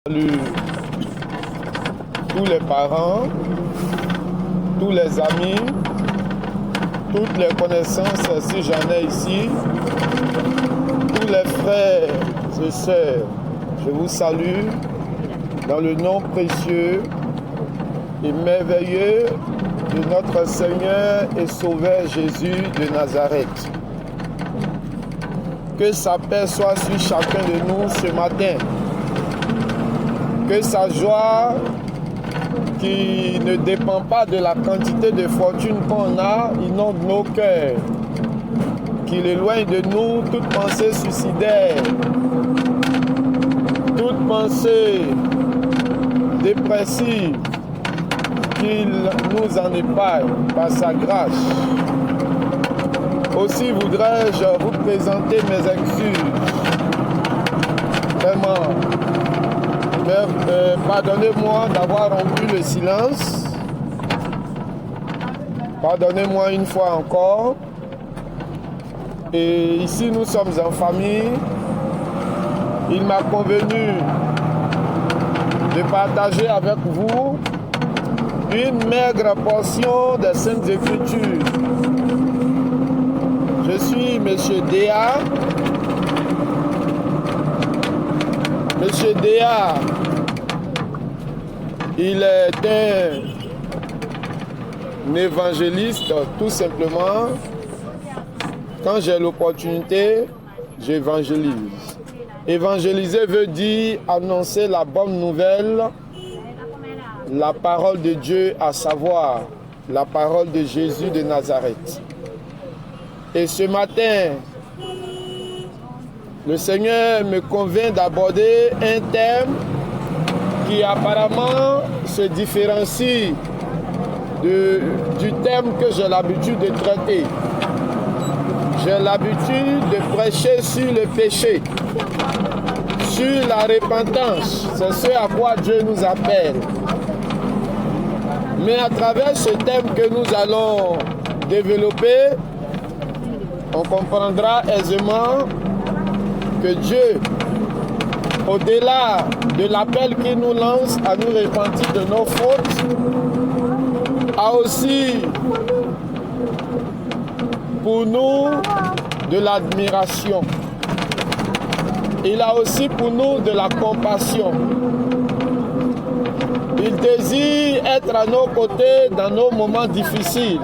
Salut tous les parents, tous les amis, toutes les connaissances si j'en ai ici, tous les frères et sœurs, je vous salue dans le nom précieux et merveilleux de notre Seigneur et Sauveur Jésus de Nazareth. Que sa paix soit sur chacun de nous ce matin. Que sa joie, qui ne dépend pas de la quantité de fortune qu'on a, inonde nos cœurs. Qu'il éloigne de nous toute pensée suicidaire, toute pensée dépressive, qu'il nous en épargne par sa grâce. Aussi voudrais-je vous présenter mes excuses. Vraiment. Pardonnez-moi d'avoir rompu le silence. Pardonnez-moi une fois encore. Et ici, nous sommes en famille. Il m'a convenu de partager avec vous une maigre portion des Saintes Écritures. Je suis M. Déa. Monsieur Déa, il est un évangéliste, tout simplement. Quand j'ai l'opportunité, j'évangélise. Évangéliser veut dire annoncer la bonne nouvelle, la parole de Dieu, à savoir la parole de Jésus de Nazareth. Et ce matin, le Seigneur me convainc d'aborder un thème qui apparemment se différencie du thème que j'ai l'habitude de traiter. J'ai l'habitude de prêcher sur le péché, sur la repentance. C'est ce à quoi Dieu nous appelle. Mais à travers ce thème que nous allons développer, on comprendra aisément que Dieu, au-delà de l'appel qu'il nous lance à nous repentir de nos fautes, a aussi pour nous de l'admiration. Il a aussi pour nous de la compassion. Il désire être à nos côtés dans nos moments difficiles.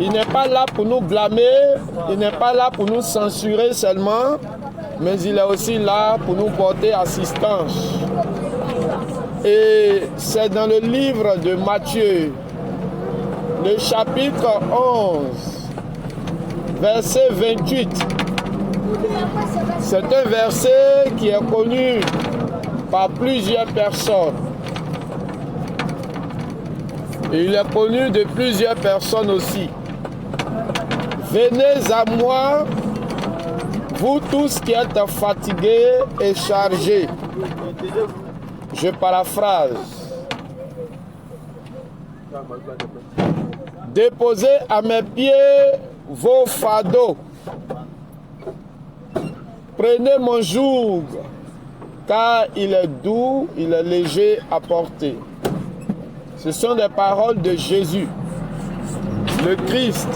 Il n'est pas là pour nous blâmer, il n'est pas là pour nous censurer seulement, mais il est aussi là pour nous porter assistance. Et c'est dans le livre de Matthieu, le chapitre 11, verset 28. C'est un verset qui est connu par plusieurs personnes. Et il est connu de plusieurs personnes aussi. Venez à moi, vous tous qui êtes fatigués et chargés. Je paraphrase. Déposez à mes pieds vos fardeaux. Prenez mon joug, car il est doux, il est léger à porter. Ce sont des paroles de Jésus, le Christ,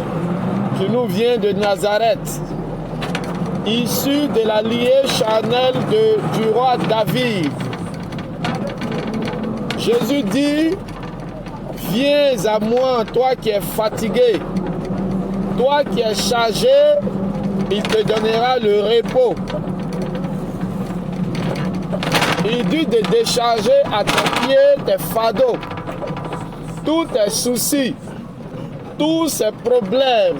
qui nous vient de Nazareth, issu de la lignée charnelle du roi David. Jésus dit, viens à moi, toi qui es fatigué, toi qui es chargé, il te donnera le repos. Il dit de décharger à tes pieds tes fardeaux, tous tes soucis, tous ces problèmes,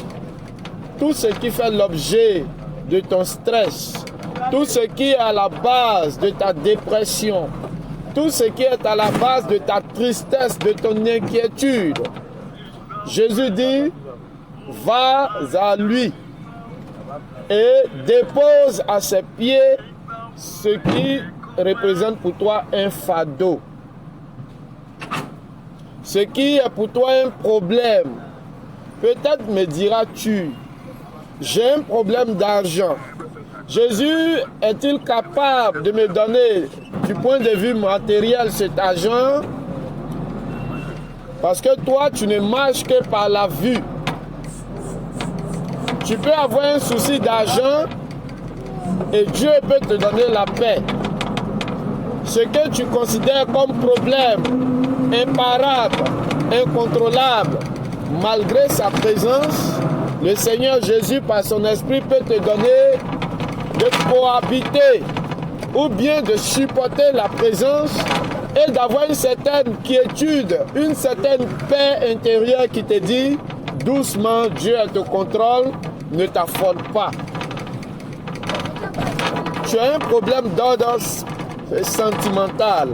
tout ce qui fait l'objet de ton stress, tout ce qui est à la base de ta dépression, tout ce qui est à la base de ta tristesse, de ton inquiétude. Jésus dit, va à lui et dépose à ses pieds ce qui représente pour toi un fardeau. Ce qui est pour toi un problème. Peut-être me diras-tu, j'ai un problème d'argent. Jésus est-il capable de me donner du point de vue matériel cet argent, parce que toi, tu ne marches que par la vue. Tu peux avoir un souci d'argent et Dieu peut te donner la paix. Ce que tu considères comme problème imparable, incontrôlable, malgré sa présence, le Seigneur Jésus, par son esprit, peut te donner de cohabiter ou bien de supporter la présence et d'avoir une certaine quiétude, une certaine paix intérieure qui te dit doucement, Dieu te contrôle, ne t'affole pas. Tu as un problème d'ordre sentimental.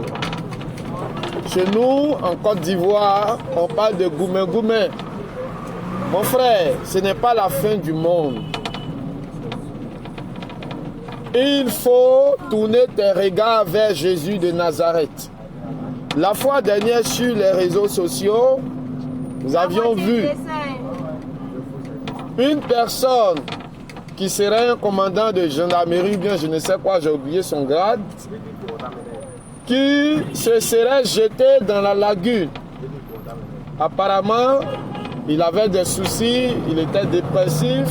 Chez nous, en Côte d'Ivoire, on parle de goumé-goumé. Mon frère, ce n'est pas la fin du monde. Il faut tourner tes regards vers Jésus de Nazareth. La fois dernière sur les réseaux sociaux, nous avions vu une personne qui serait un commandant de gendarmerie, bien je ne sais quoi, j'ai oublié son grade, qui se serait jeté dans la lagune. Apparemment, il avait des soucis, il était dépressif,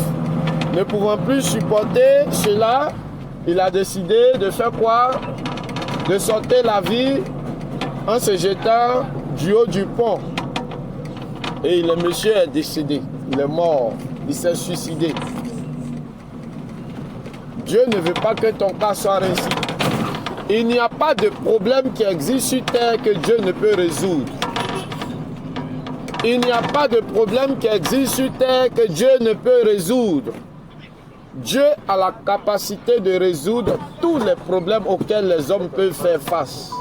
ne pouvant plus supporter cela, il a décidé de faire quoi? De sauter la vie en se jetant du haut du pont. Et le monsieur est décédé, il est mort, il s'est suicidé. Dieu ne veut pas que ton cas soit ainsi. Il n'y a pas de problème qui existe sur terre que Dieu ne peut résoudre. Il n'y a pas de problème qui existe sur terre que Dieu ne peut résoudre. Dieu a la capacité de résoudre tous les problèmes auxquels les hommes peuvent faire face.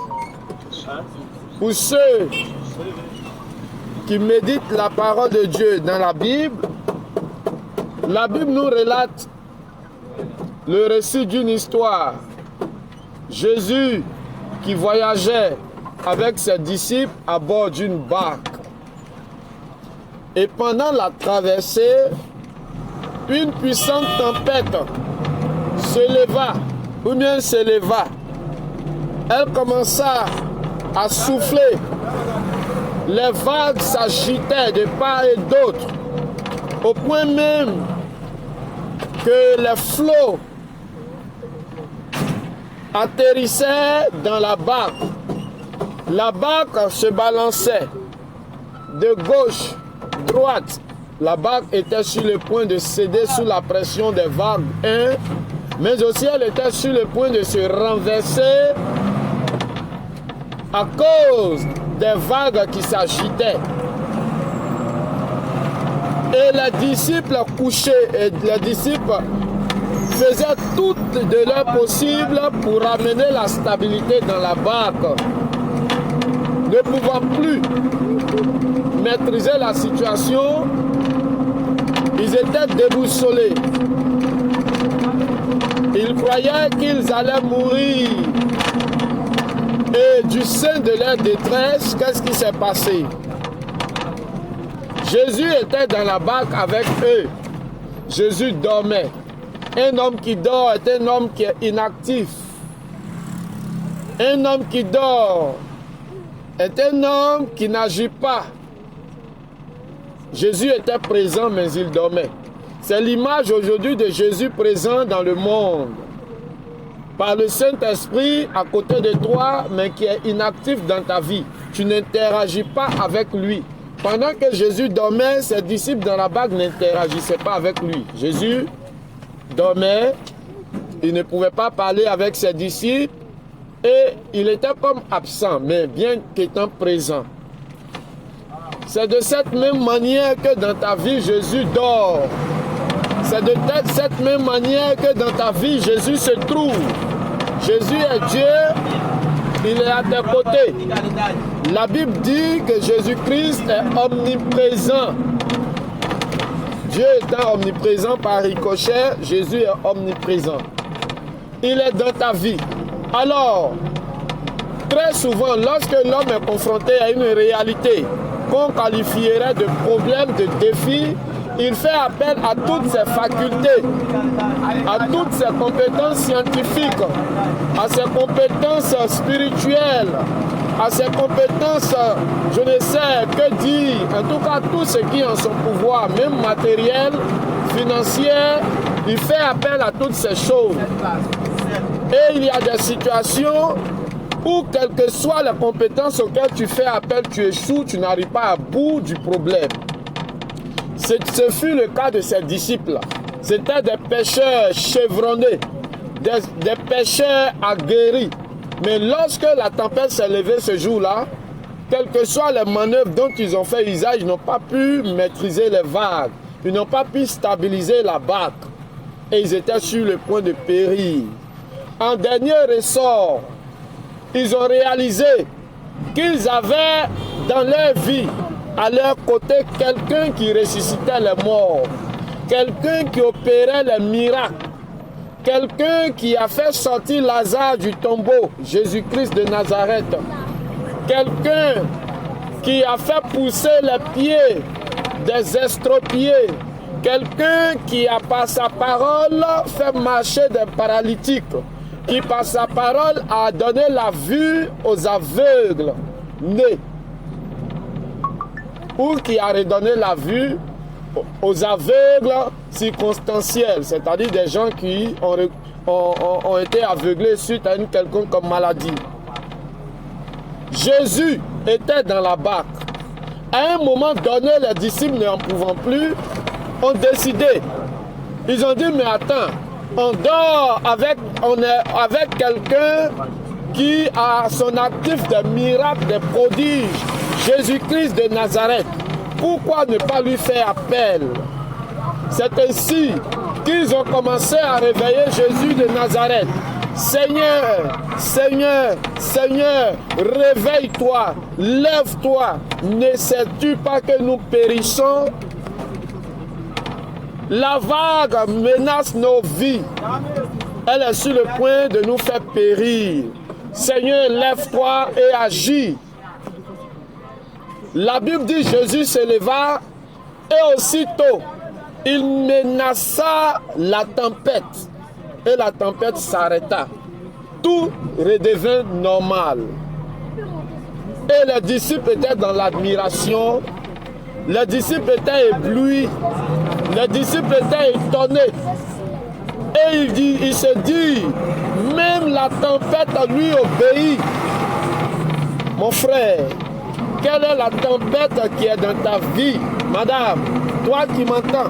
Pour ceux qui méditent la parole de Dieu dans la Bible nous relate le récit d'une histoire. Jésus qui voyageait avec ses disciples à bord d'une barque. Et pendant la traversée, une puissante tempête se leva, ou bien s'éleva. Elle commença à souffler. Les vagues s'agitaient de part et d'autre, au point même que les flots atterrissaient dans la barque. La barque se balançait de gauche, droite. La barque était sur le point de céder sous la pression des vagues, mais aussi elle était sur le point de se renverser à cause des vagues qui s'agitaient. Et les disciples couchaient, et les disciples faisaient tout de leur possible pour ramener la stabilité dans la barque. Ne pouvant plus maîtriser la situation, ils étaient déboussolés. Ils croyaient qu'ils allaient mourir. Et du sein de leur détresse, qu'est-ce qui s'est passé? Jésus était dans la barque avec eux. Jésus dormait. Un homme qui dort est un homme qui est inactif. Un homme qui dort est un homme qui n'agit pas. Jésus était présent, mais il dormait. C'est l'image aujourd'hui de Jésus présent dans le monde. Par le Saint-Esprit à côté de toi, mais qui est inactif dans ta vie. Tu n'interagis pas avec lui. Pendant que Jésus dormait, ses disciples dans la barque n'interagissaient pas avec lui. Jésus dormait, il ne pouvait pas parler avec ses disciples et il était comme absent, mais bien qu'étant présent. C'est de cette même manière que dans ta vie, Jésus dort. C'est de cette même manière que dans ta vie, Jésus se trouve. Jésus est Dieu, il est à tes côtés. La Bible dit que Jésus-Christ est omniprésent. Dieu étant omniprésent par ricochet, Jésus est omniprésent. Il est dans ta vie. Alors, très souvent, lorsque l'homme est confronté à une réalité qu'on qualifierait de problème, de défi, il fait appel à toutes ses facultés, à toutes ses compétences scientifiques, à ses compétences spirituelles, à ses compétences, je ne sais que dire, en tout cas tout ce qui est en son pouvoir, même matériel, financier, il fait appel à toutes ces choses. Et il y a des situations où, quelles que soient les compétences auxquelles tu fais appel, tu échoues, tu n'arrives pas à bout du problème. Ce fut le cas de ses disciples. C'étaient des pêcheurs chevronnés, des pêcheurs aguerris. Mais lorsque la tempête s'est levée ce jour-là, quelles que soient les manœuvres dont ils ont fait usage, ils n'ont pas pu maîtriser les vagues. Ils n'ont pas pu stabiliser la barque. Et ils étaient sur le point de périr. En dernier ressort, ils ont réalisé qu'ils avaient dans leur vie, à leur côté, quelqu'un qui ressuscitait les morts, quelqu'un qui opérait les miracles, quelqu'un qui a fait sortir Lazare du tombeau, Jésus-Christ de Nazareth, quelqu'un qui a fait pousser les pieds des estropiés, quelqu'un qui a par sa parole fait marcher des paralytiques, qui par sa parole a donné la vue aux aveugles nés, ou qui a redonné la vue aux aveugles circonstanciels, c'est-à-dire des gens qui ont été aveuglés suite à une quelconque maladie. Jésus était dans la barque. À un moment donné, les disciples n'en pouvant plus, ont décidé. Ils ont dit, mais attends, on dort on est avec quelqu'un qui a à son actif des miracles, des prodiges, Jésus-Christ de Nazareth. Pourquoi ne pas lui faire appel? C'est ainsi qu'ils ont commencé à réveiller Jésus de Nazareth. Seigneur, Seigneur, Seigneur, réveille-toi, lève-toi. Ne sais-tu pas que nous périssons? La vague menace nos vies. Elle est sur le point de nous faire périr. Seigneur, lève-toi et agis. La Bible dit Jésus se leva et aussitôt il menaça la tempête. Et la tempête s'arrêta. Tout redevint normal. Et les disciples étaient dans l'admiration. Les disciples étaient éblouis. Les disciples étaient étonnés. Et il se dit, même la tempête lui obéit. Mon frère, quelle est la tempête qui est dans ta vie? Madame, toi qui m'entends,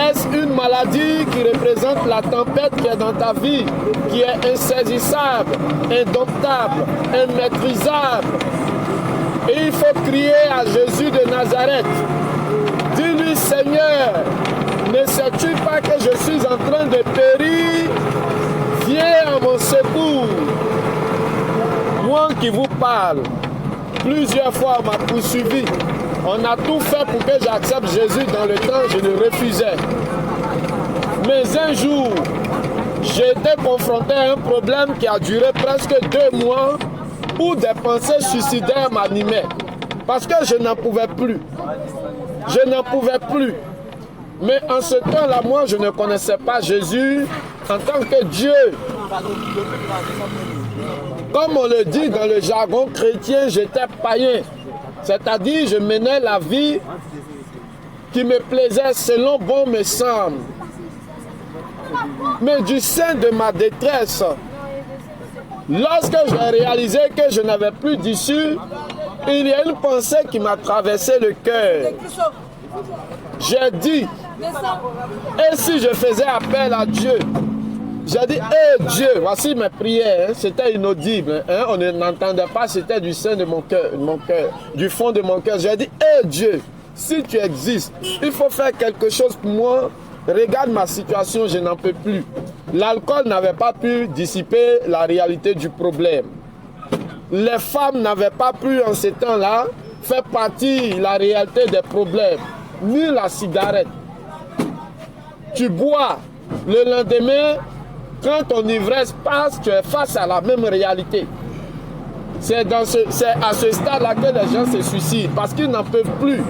est-ce une maladie qui représente la tempête qui est dans ta vie, qui est insaisissable, indomptable, immaîtrisable? Et il faut crier à Jésus de Nazareth. Dis-lui, Seigneur, ne sais-tu pas que je suis en train de périr? Viens à mon secours. Moi qui vous parle, plusieurs fois on m'a poursuivi. On a tout fait pour que j'accepte Jésus. Dans le temps, je le refusais. Mais un jour, j'ai été confronté à un problème qui a duré presque 2 mois où des pensées suicidaires m'animaient. Parce que je n'en pouvais plus. Je n'en pouvais plus. Mais en ce temps-là, moi, je ne connaissais pas Jésus en tant que Dieu. Comme on le dit dans le jargon chrétien, j'étais païen. C'est-à-dire, je menais la vie qui me plaisait selon bon me semble. Mais du sein de ma détresse, lorsque j'ai réalisé que je n'avais plus d'issue, il y a une pensée qui m'a traversé le cœur. J'ai dit, et si je faisais appel à Dieu? J'ai dit, hé Dieu, voici mes prières, c'était inaudible, on n'entendait pas, c'était du sein de mon cœur, du fond de mon cœur. J'ai dit, hé Dieu, si tu existes, il faut faire quelque chose pour moi. Regarde ma situation, je n'en peux plus. L'alcool n'avait pas pu dissiper la réalité du problème. Les femmes n'avaient pas pu en ce temps-là faire partie de la réalité des problèmes, ni la cigarette. Tu bois, le lendemain, quand ton ivresse passe, tu es face à la même réalité. C'est à ce stade-là que les gens se suicident, parce qu'ils n'en peuvent plus.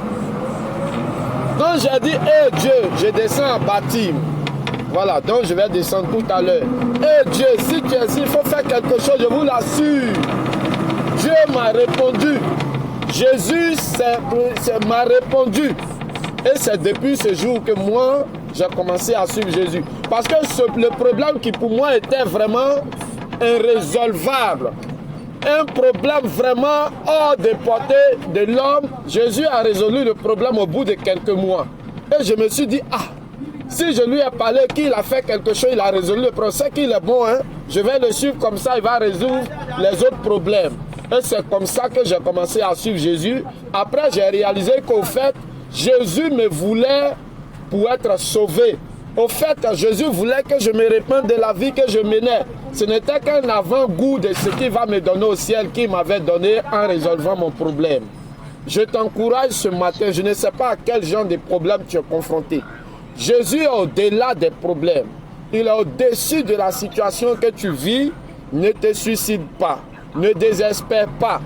Donc j'ai dit, hé Dieu, je descends en baptême. Voilà, donc je vais descendre tout à l'heure. Hé Dieu, si tu es ici, il faut faire quelque chose, je vous l'assure. Dieu m'a répondu. Jésus m'a répondu. Et c'est depuis ce jour que moi, j'ai commencé à suivre Jésus. Parce que le problème qui pour moi était vraiment irrésolvable, un problème vraiment hors de portée de l'homme, Jésus a résolu le problème au bout de quelques mois. Et je me suis dit, ah, si je lui ai parlé qu'il a fait quelque chose, il a résolu le problème, c'est qu'il est bon, hein? Je vais le suivre comme ça, il va résoudre les autres problèmes. Et c'est comme ça que j'ai commencé à suivre Jésus. Après, j'ai réalisé qu'au fait, Jésus me voulait pour être sauvé. Au fait, Jésus voulait que je me répande de la vie que je menais. Ce n'était qu'un avant-goût de ce qu'il va me donner au ciel, qu'il m'avait donné en résolvant mon problème. Je t'encourage ce matin, je ne sais pas à quel genre de problème tu es confronté. Jésus est au-delà des problèmes. Il est au-dessus de la situation que tu vis. Ne te suicide pas. Ne désespère pas.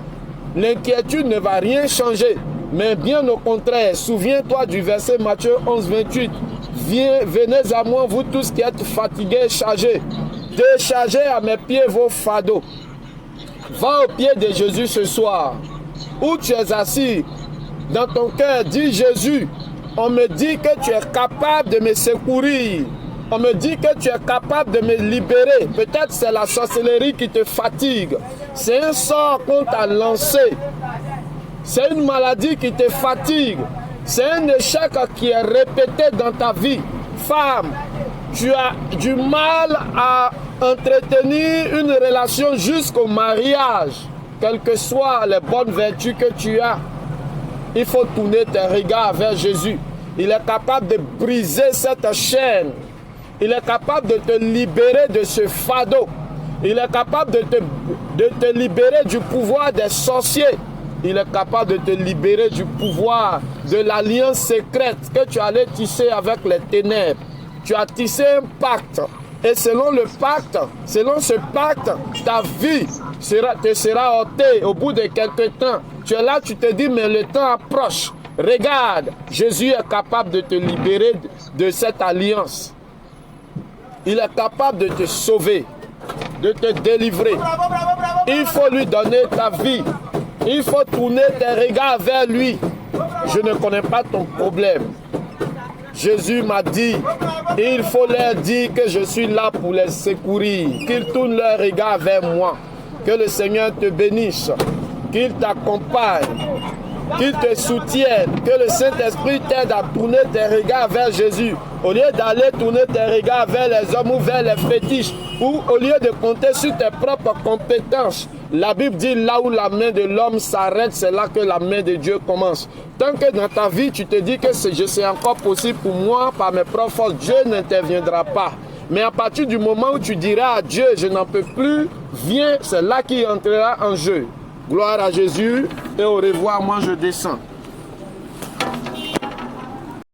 L'inquiétude ne va rien changer. Mais bien au contraire, souviens-toi du verset Matthieu 11, 28. Venez à moi, vous tous qui êtes fatigués et chargés. Déchargez à mes pieds vos fardeaux. Va au pied de Jésus ce soir. Où tu es assis, dans ton cœur, dis Jésus, on me dit que tu es capable de me secourir. On me dit que tu es capable de me libérer. Peut-être c'est la sorcellerie qui te fatigue. C'est un sort qu'on t'a lancé. C'est une maladie qui te fatigue. C'est un échec qui est répété dans ta vie. Femme, tu as du mal à entretenir une relation jusqu'au mariage. Quelles que soient les bonnes vertus que tu as, il faut tourner tes regards vers Jésus. Il est capable de briser cette chaîne. Il est capable de te libérer de ce fardeau. Il est capable de te libérer du pouvoir des sorciers. Il est capable de te libérer du pouvoir de l'alliance secrète que tu allais tisser avec les ténèbres. Tu as tissé un pacte. Et selon le pacte, selon ce pacte, ta vie te sera ôtée au bout de quelques temps. Tu es là, tu te dis, mais le temps approche. Regarde, Jésus est capable de te libérer de cette alliance. Il est capable de te sauver, de te délivrer. Il faut lui donner ta vie. Il faut tourner tes regards vers lui. Je ne connais pas ton problème. Jésus m'a dit, il faut leur dire que je suis là pour les secourir, qu'ils tournent leurs regards vers moi, que le Seigneur te bénisse, qu'il t'accompagne, qu'il te soutienne, que le Saint-Esprit t'aide à tourner tes regards vers Jésus, au lieu d'aller tourner tes regards vers les hommes ou vers les fétiches, ou au lieu de compter sur tes propres compétences. La Bible dit, là où la main de l'homme s'arrête, c'est là que la main de Dieu commence. Tant que dans ta vie, tu te dis que c'est encore possible pour moi, par mes propres forces, Dieu n'interviendra pas. Mais à partir du moment où tu diras à Dieu, je n'en peux plus, viens, c'est là qu'il entrera en jeu. Gloire à Jésus et au revoir, moi je descends.